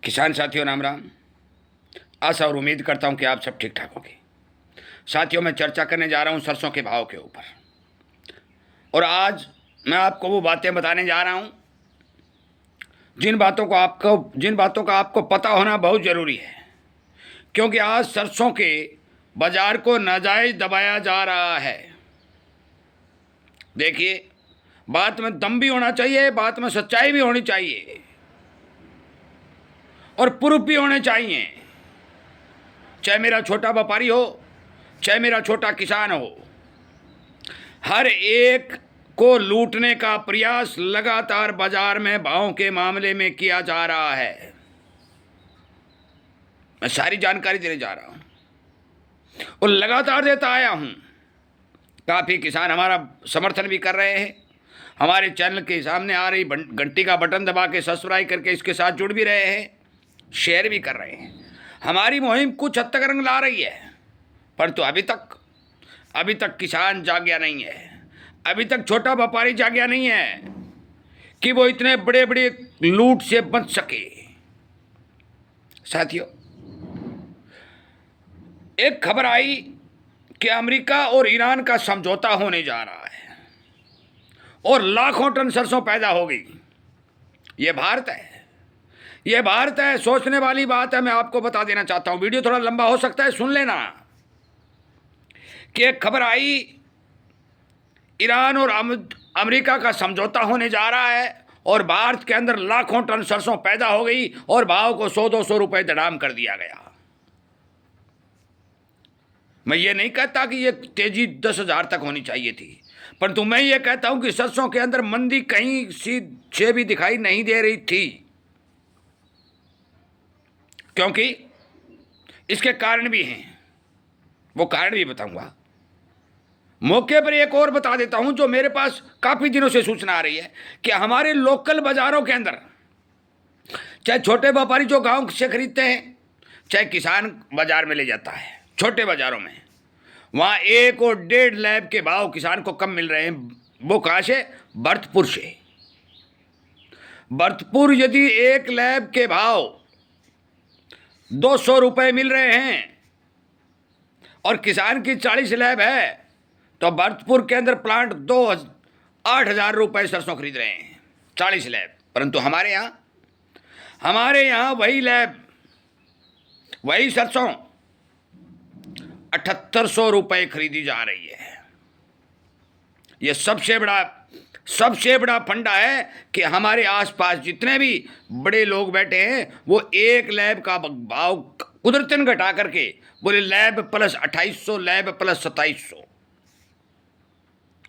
किसान साथियों राम राम। आशा और उम्मीद करता हूं कि आप सब ठीक ठाक होंगे। साथियों, मैं चर्चा करने जा रहा हूं सरसों के भाव के ऊपर। और आज मैं आपको वो बातें बताने जा रहा हूं जिन बातों का आपको पता होना बहुत ज़रूरी है, क्योंकि आज सरसों के बाजार को नाजायज दबाया जा रहा है। देखिए, बात में दम भी होना चाहिए, बात में सच्चाई भी होनी चाहिए और प्रूफ भी होने चाहिए। चाहे मेरा छोटा व्यापारी हो, चाहे मेरा छोटा किसान हो, हर एक को लूटने का प्रयास लगातार बाजार में भावों के मामले में किया जा रहा है। मैं सारी जानकारी देने जा रहा हूं और लगातार देता आया हूं। काफ़ी किसान हमारा समर्थन भी कर रहे हैं। हमारे चैनल के सामने आ रही घंटी का बटन दबा के सब्सक्राइब करके इसके साथ जुड़ भी रहे हैं, शेयर भी कर रहे हैं। हमारी मुहिम कुछ हद तक रंग ला रही है, परंतु अभी तक किसान जागया नहीं है। अभी तक छोटा व्यापारी जागया नहीं है कि वो इतने बड़े बड़े लूट से बच सके। साथियों, एक खबर आई कि अमेरिका और ईरान का समझौता होने जा रहा है और लाखों टन सरसों पैदा हो गई। ये भारत है। सोचने वाली बात है। मैं आपको बता देना चाहता हूं, वीडियो थोड़ा लंबा हो सकता है, सुन लेना, कि एक खबर आई ईरान और अमेरिका का समझौता होने जा रहा है और भारत के अंदर लाखों टन सरसों पैदा हो गई और भाव को 100-200 रुपए दड़ाम कर दिया गया। मैं ये नहीं कहता कि ये तेजी 10,000 तक होनी चाहिए थी, परंतु मैं ये कहता हूं कि सरसों के अंदर मंदी कहीं से भी दिखाई नहीं दे रही थी, क्योंकि इसके कारण भी हैं। वो कारण भी बताऊंगा। मौके पर एक और बता देता हूं जो मेरे पास काफी दिनों से सूचना आ रही है कि हमारे लोकल बाजारों के अंदर, चाहे छोटे व्यापारी जो गांव से खरीदते हैं, चाहे किसान बाजार में ले जाता है, छोटे बाजारों में वहां 1 और 1.5 लैब के भाव किसान को कम मिल रहे हैं। वो कहां से? भरतपुर से। भरतपुर यदि 1 लैब के भाव 200 रुपए मिल रहे हैं और किसान की 40 लैब है, तो भरतपुर के अंदर प्लांट 8,000 रुपए सरसों खरीद रहे हैं, 40 लैब। परंतु हमारे यहाँ वही लैब, वही सरसों 7,800 रुपए खरीदी जा रही है। यह सबसे बड़ा फंडा है कि हमारे आसपास जितने भी बड़े लोग बैठे हैं वो 1 लैब का भाव कुदरतन घटा करके बोले लैब प्लस 2,800, लैब प्लस 2,700।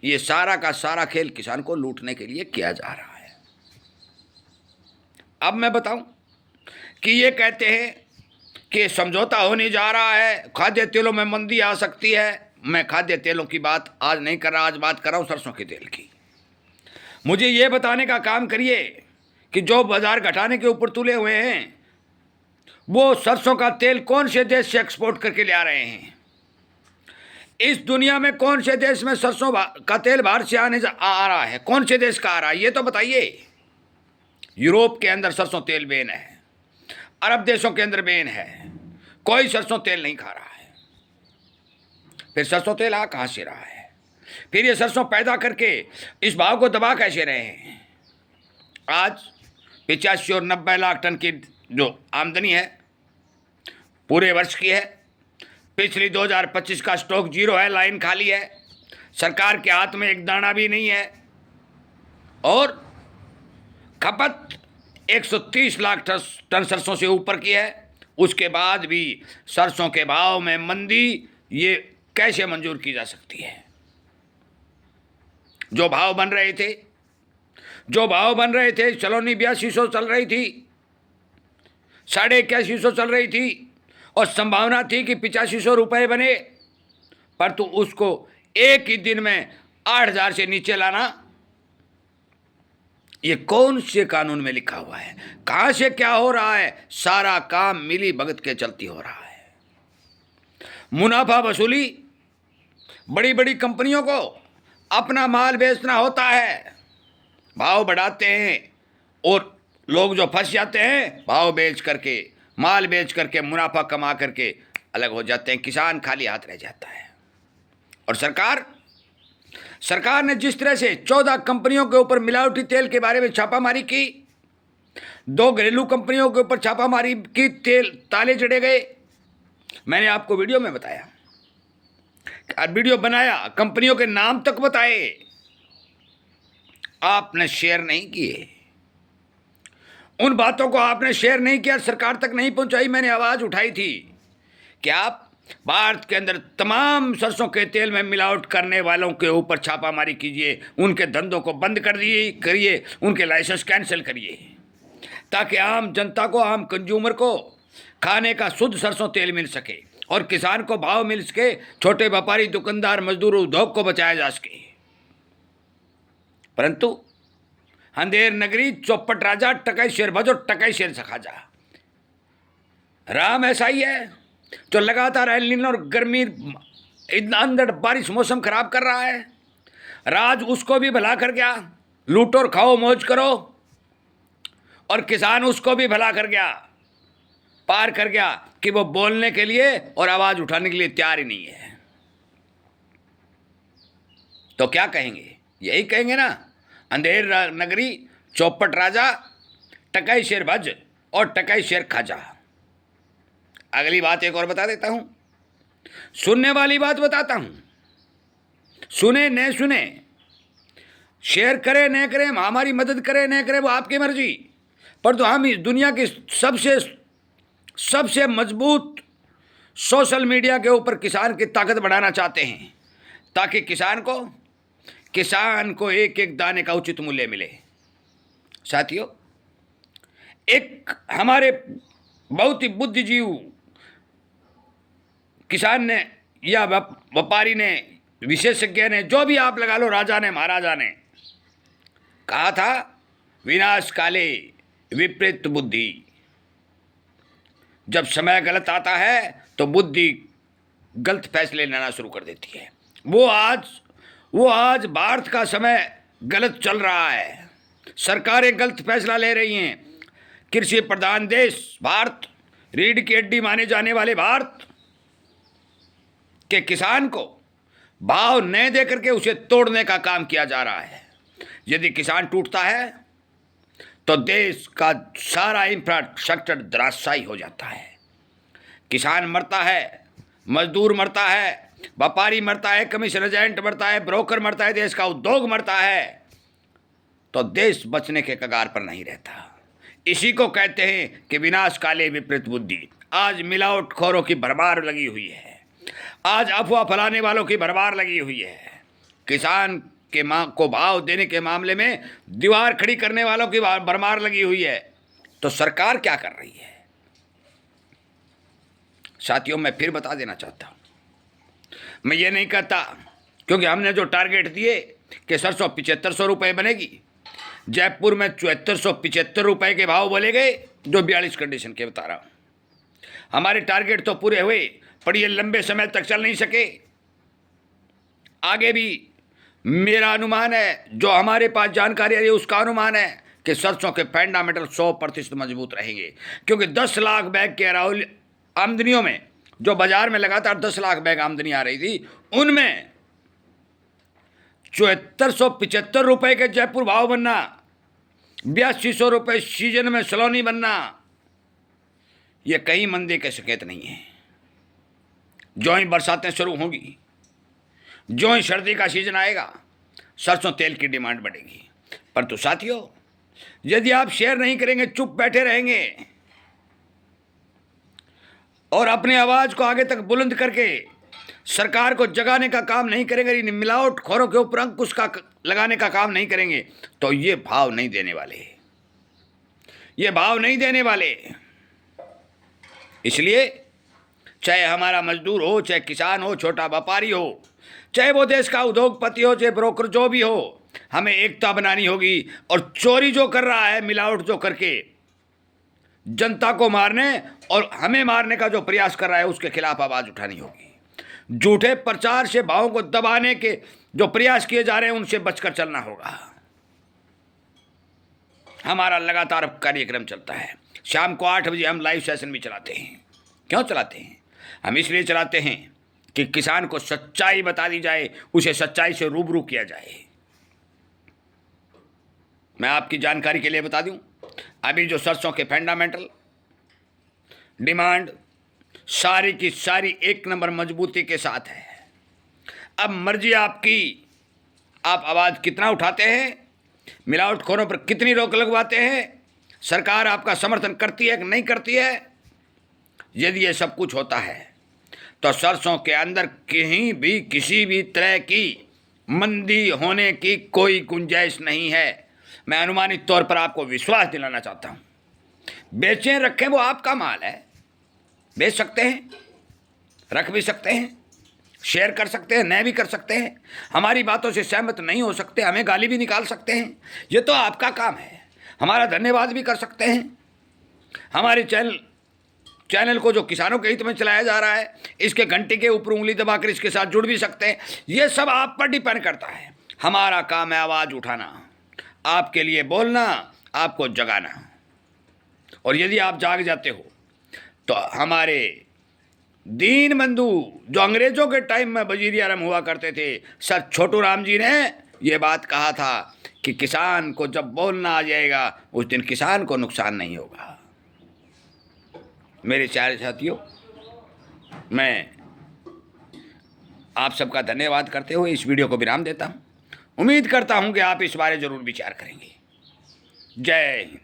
ये सारा का सारा खेल किसान को लूटने के लिए किया जा रहा है। अब मैं बताऊं कि ये कहते हैं कि समझौता होने जा रहा है, खाद्य तेलों में मंदी आ सकती है। मैं खाद्य तेलों की बात आज नहीं कर रहा, आज बात कर रहा हूं सरसों के तेल की। मुझे ये बताने का काम करिए कि जो बाजार घटाने के ऊपर तुले हुए हैं, वो सरसों का तेल कौन से देश से एक्सपोर्ट करके ले आ रहे हैं? इस दुनिया में कौन से देश में सरसों का तेल बाहर से आ रहा है? कौन से देश का आ रहा है ये तो बताइए। यूरोप के अंदर सरसों तेल बैन है, अरब देशों के अंदर बैन है, कोई सरसों तेल नहीं खा रहा है। फिर सरसों तेल आ कहां से रहा है? फिर ये सरसों पैदा करके इस भाव को दबा कैसे रहे हैं? आज 85 और 90 लाख टन की जो आमदनी है पूरे वर्ष की है। पिछली 2025 का स्टॉक जीरो है, लाइन खाली है, सरकार के हाथ में एक दाना भी नहीं है और खपत 130 लाख टन सरसों से ऊपर की है। उसके बाद भी सरसों के भाव में मंदी ये कैसे मंजूर की जा सकती है? जो भाव बन रहे थे, चलोनी 8200 चल रही थी, 8150 चल रही थी और संभावना थी कि 8500 रुपए बने, पर तो उसको एक ही दिन में 8,000 से नीचे लाना, ये कौन से कानून में लिखा हुआ है? कहां से क्या हो रहा है? सारा काम मिली भगत के चलती हो रहा है। मुनाफा वसूली, बड़ी बड़ी कंपनियों को अपना माल बेचना होता है, भाव बढ़ाते हैं और लोग जो फंस जाते हैं भाव बेच करके, माल बेच करके, मुनाफा कमा करके अलग हो जाते हैं, किसान खाली हाथ रह जाता है। और सरकार ने जिस तरह से 14 कंपनियों के ऊपर मिलावटी तेल के बारे में छापामारी की, 2 घरेलू कंपनियों के ऊपर छापामारी की, तेल ताले जड़े गए। मैंने आपको वीडियो में बताया, वीडियो बनाया, कंपनियों के नाम तक बताए, आपने शेयर नहीं किए। उन बातों को आपने शेयर नहीं किया, सरकार तक नहीं पहुंचाई। मैंने आवाज उठाई थी कि आप भारत के अंदर तमाम सरसों के तेल में मिलावट करने वालों के ऊपर छापामारी कीजिए, उनके धंधों को बंद करिए, उनके लाइसेंस कैंसिल करिए, ताकि आम जनता को, आम कंज्यूमर को खाने का शुद्ध सरसों तेल मिल सके और किसान को भाव मिल सके, छोटे व्यापारी, दुकानदार, मजदूर, उद्योग को बचाया जा सके। परंतु अंधेर नगरी, चौपट राजा, टकाई शेर भजो, टकाई शेर सखाजा। राम ऐसा ही है जो लगातार एल नीनो और गर्मी, अंदर बारिश, मौसम खराब कर रहा है। राज उसको भी भला कर गया, लूटो और खाओ, मौज करो, और किसान उसको भी भला कर गया, पार कर गया कि वो बोलने के लिए और आवाज उठाने के लिए तैयार ही नहीं है। तो क्या कहेंगे? यही कहेंगे ना, अंधेर नगरी, चौपट राजा, टकाई शेर भज और टकाई शेर खाजा। अगली बात एक और बता देता हूं, सुनने वाली बात बताता हूं, सुने न सुने, शेयर करे न करे, हमारी मदद करे न करे, वो आपकी मर्जी। पर तो हम इस दुनिया की सबसे मजबूत सोशल मीडिया के ऊपर किसान की ताकत बढ़ाना चाहते हैं, ताकि किसान को एक एक दाने का उचित मूल्य मिले। साथियों, एक हमारे बहुत ही बुद्धिजीवी किसान ने या व्यापारी ने, विशेषज्ञ ने, जो भी आप लगा लो, राजा ने, महाराजा ने कहा था, विनाश काले विपरीत बुद्धि। जब समय गलत आता है तो बुद्धि गलत फैसले लेना शुरू कर देती है। वो आज भारत का समय गलत चल रहा है, सरकारें गलत फैसला ले रही हैं। कृषि प्रधान देश भारत, रीढ़ की हड्डी माने जाने वाले भारत के किसान को भाव न दे करके उसे तोड़ने का काम किया जा रहा है। यदि किसान टूटता है तो देश का सारा इंफ्रास्ट्रक्चर धराशायी हो जाता है। किसान मरता है, मजदूर मरता है, व्यापारी मरता है, कमीशन एजेंट मरता है, ब्रोकर मरता है, देश का उद्योग मरता है, तो देश बचने के कगार पर नहीं रहता। इसी को कहते हैं कि विनाश काले विपरीत बुद्धि। आज मिलावटखोरों की भरमार लगी हुई है, आज अफवाह फैलाने वालों की भरमार लगी हुई है, किसान के को भाव देने के मामले में दीवार खड़ी करने वालों की भरमार लगी हुई है। तो सरकार क्या कर रही है? साथियों, मैं फिर बता देना चाहता हूं, मैं ये नहीं कहता, क्योंकि हमने जो टारगेट दिए कि सरसों 7500 रुपये बनेगी, जयपुर में 7475 रुपये के भाव बोले गए, जो 42 कंडीशन के बता रहा हूं। हमारे टारगेट तो पूरे हुए, पर ये लंबे समय तक चल नहीं सके। आगे भी मेरा अनुमान है, जो हमारे पास जानकारी है उसका अनुमान है कि सरसों के फंडामेंटल 100% मजबूत रहेंगे, क्योंककि 10 लाख बैग के अराउल आमदनियों में, जो बाजार में लगातार 10 लाख बैग आमदनी आ रही थी, उनमें 7475 रुपये के जयपुर भाव बनना, 8200 रुपये सीजन में सलोनी बनना, यह कहीं मंदी के संकेत नहीं है। जो ही बरसातें शुरू होंगी, जो ही सर्दी का सीजन आएगा, सरसों तेल की डिमांड बढ़ेगी। परंतु साथियों, यदि आप शेयर नहीं करेंगे, चुप बैठे रहेंगे और अपनी आवाज को आगे तक बुलंद करके सरकार को जगाने का काम नहीं करेंगे, इन मिलावटखोरों के ऊपर अंकुश का लगाने का काम नहीं करेंगे, तो ये भाव नहीं देने वाले, ये भाव नहीं देने वाले। इसलिए चाहे हमारा मजदूर हो, चाहे किसान हो, छोटा व्यापारी हो, चाहे वो देश का उद्योगपति हो, चाहे ब्रोकर जो भी हो, हमें एकता बनानी होगी। और चोरी जो कर रहा है, मिलावट जो करके जनता को मारने और हमें मारने का जो प्रयास कर रहा है, उसके खिलाफ आवाज उठानी होगी। झूठे प्रचार से भावों को दबाने के जो प्रयास किए जा रहे हैं, उनसे बचकर चलना होगा। हमारा लगातार कार्यक्रम चलता है। शाम को 8 बजे हम लाइव सेशन भी चलाते हैं। क्यों चलाते हैं? हम इसलिए चलाते हैं कि किसान को सच्चाई बता दी जाए, उसे सच्चाई से रूबरू किया जाए। मैं आपकी जानकारी के लिए बता दूं, अभी जो सरसों के फंडामेंटल डिमांड सारी की सारी 1 नंबर मजबूती के साथ है। अब मर्जी आपकी, आप आवाज़ कितना उठाते हैं, मिलावटखोरों पर कितनी रोक लगवाते हैं, सरकार आपका समर्थन करती है कि नहीं करती है। यदि ये सब कुछ होता है तो सरसों के अंदर कहीं भी किसी भी तरह की मंदी होने की कोई गुंजाइश नहीं है। मैं अनुमानित तौर पर आपको विश्वास दिलाना चाहता हूँ। बेचें रखें, वो आपका माल है, बेच सकते हैं, रख भी सकते हैं, शेयर कर सकते हैं, नहीं भी कर सकते हैं, हमारी बातों से सहमत नहीं हो सकते, हमें गाली भी निकाल सकते हैं, ये तो आपका काम है। हमारा धन्यवाद भी कर सकते हैं। हमारे चैनल को जो किसानों के हित में चलाया जा रहा है, इसके घंटे के ऊपर उंगली दबाकर इसके साथ जुड़ भी सकते हैं। ये सब आप पर डिपेंड करता है। हमारा काम है आवाज़ उठाना, आपके लिए बोलना, आपको जगाना। और यदि आप जाग जाते हो तो हमारे दीन बंधु जो अंग्रेजों के टाइम में वजीर आज़म हुआ करते थे, सर छोटू राम जी ने ये बात कहा था कि किसान को जब बोलना आ जाएगा उस दिन किसान को नुकसान नहीं होगा। मेरे प्यारे साथियों, मैं आप सबका धन्यवाद करते हुए इस वीडियो को विराम देता हूँ। उम्मीद करता हूँ कि आप इस बारे ज़रूर विचार करेंगे। जय हिंद।